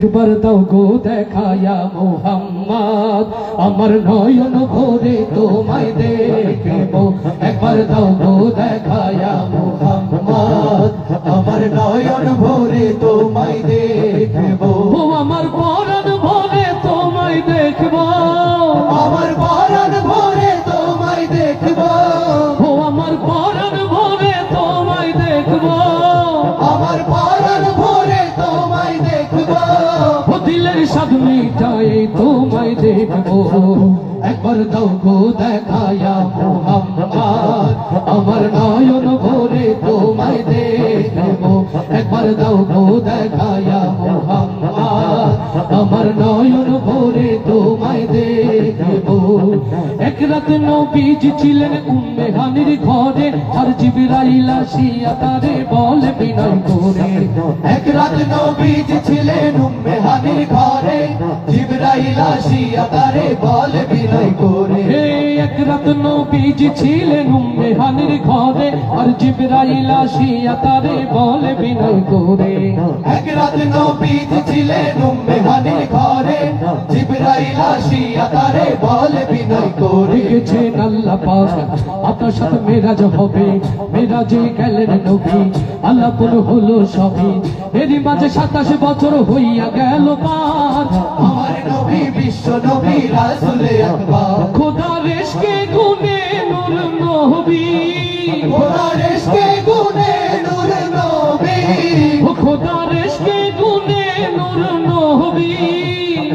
একবার দাও গো দেখায়া মুহাম্মদ, আমার নয়ন ভরে তোমায় দেখব। একবার দাও গো দেখায়া মুহাম্মদ, আমার নয়ন ভরে তোমায় দেখব। ও আমার পরাণ ভরে তোমায় দেখব, আমার পরাণ ভরে তোমায় দেখব। ও আমার পরাণ ভরে তোমায় দেখব, আমার পরাণ ভরে তোমায় দেখব। দিলের স্বাদ মিটায়ে তোমায় দেখবো। একবার দাও গো দেখায়া মুহাম্মদ, আমার নয়ন ভরে তোমায় দেখবো। একবার দাও গো দেখায়া মুহাম্মদ, আমার নয়ন ভরে তোমায় দেখবো। এক রাত নবীজি ছিলেন উম্মে হানির ঘরে, আর জিবরাইল আসিয়া তারে বলে বিনয় করে। এক রাত নবীজি ছিলেন উম্মে হানির ঘরে, জিবরাইল আসিয়া তারে বলে বিনয় করে। এক রাত নবীজি ছিলেন উম্মে হানির ঘরে, আর জিবরাইল আসিয়া তারে বলে বিনয় করে। এক রাত নবীজি ছিলেন উম্মে হানির ঘরে, জিবরাইল আসিয়া তারে বলে বিনয় করে। লিখেছেন আল্লাহ পাক আপনার সাথে মেরাজ হবে, মেরাজে গেলেন নবী, আল্লাহপুর হলো সবই। এরই মাঝে 27 বছর হইয়া গেল পার, আমার নবী বিশ্ব নবী রাসূলে আকবার। খোদার ইশকে গুনে নূর নবী, খোদার ইশকে গুনে নূর নবী, ও খোদার ইশকে গুনে নূর নবী,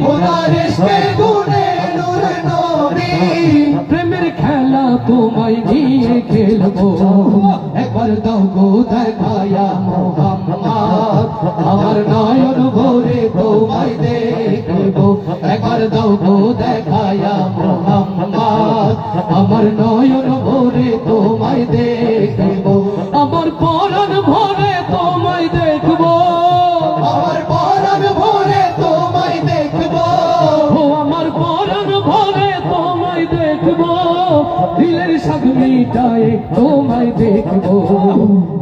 খোদার ইশকে গুনে নূর নবী। প্রেমের খেলা তোমায় নিয়ে খেলবো। একবার দাও গো দেখায়া মুহাম্মদ, আমার নয়ন ভরে তোমায় দেখবো। একবার দাও গো দেখায়া মুহাম্মদ, আমার নয়ন ভরে তোমায় দেখবো। আমার পরাণ ভরে তোমায় দেখবো, আমার পরাণ ভরে তোমায় দেখবো। ও আমার পরাণ ভরে তোমায় দেখবো। দিলের স্বাদ মিটায়ে তোমায় দেখবো।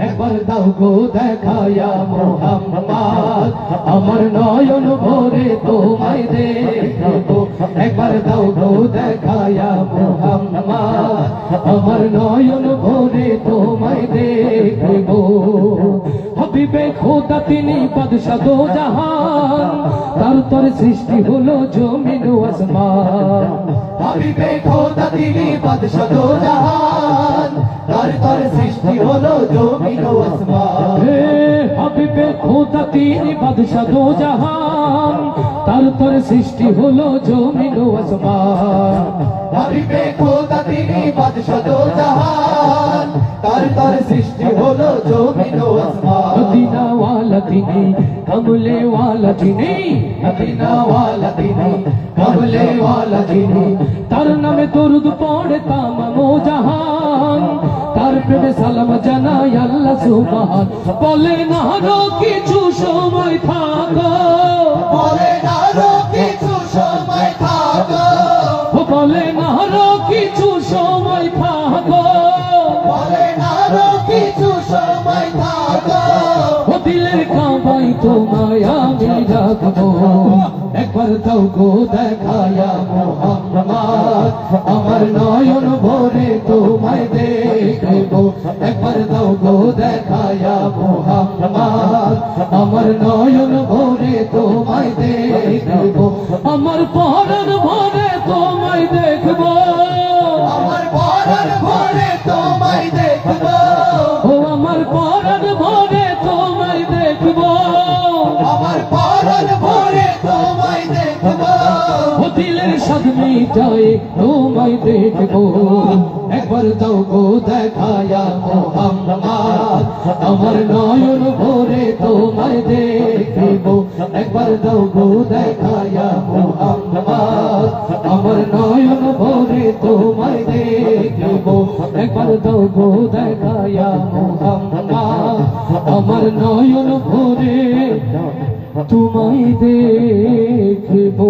একবার দাও গো দেখায়া মুহাম্মদ, আমার নয়ন ভরে তোমায় দেখবো। একবার দাও গো দেখায়া মুহাম্মদ, আমার নয়ন ভরে তোমায় দেখবো। হাবিবে খোদা তিনি বাদশা দো জাহান, তার তরে সৃষ্টি হলো জমিন ও আসমান। হাবিবে খোদা তিনি বাদশা দো জাহান, তার তরে সৃষ্টি হলো জমিন ও আসমান। হাবিবে খোদা তিনি বাদশা দো জাহান, তার তরে সৃষ্টি হলো জমিন ও আসমান। হাবিবে খোদা তিনি বাদশা দো জাহান, তার তরে সৃষ্টি হলো জমিন ও আসমান। মদিনা ওয়ালা তিনি, কমলে ওয়ালা তিনি, মদিনা ওয়ালা তিনি, কমলে ওয়ালা তিনি। তার নামে দরুদ পড়ে তামাম জাহান, তার প্রেমে সালাম জানাই আল্লাহ সুবহান। বলে না আরো কিছু সময় থাকো, বলে না আরো কিছু সময় থাকো, বলে না আরো কিছু সময় থাকো, বলে না আরো কিছু সময় থাকো। ও দিলের কাবাই তোমায় আমি রাখবো। একবার দাও গো দেখায়া মুহাম্মদ, আমার নয়ন ভরে তোমায় দেখবো। একবার দাও গো দেখায়া মুহাম্মদ, আমার নয়ন ভরে তোমায় দেখবো। আমার পরাণ ভরে তোমায় দেখবো, আমার পরাণ ভরে তোমায় দেখবো। ও আমার পরাণ ভরে তোমায় দেখবো, আমার পরাণ ভরে তোমায় দেখবো। ও দিলের স্বাদ মিটায়ে তোমায় দেখবো। একবার দাও গো দেখায়া মুহাম্মদ, আমার নয়ন ভরে তোমায় দেখবো। একবার দাও গো দেখায়া মুহাম্মদ, আমার নয়ন ভরে তোমায় দেখবো। একবার দাও গো দেখায়া মুহাম্মদ, আমার নয়ন ভরে তোমায় দেখবো।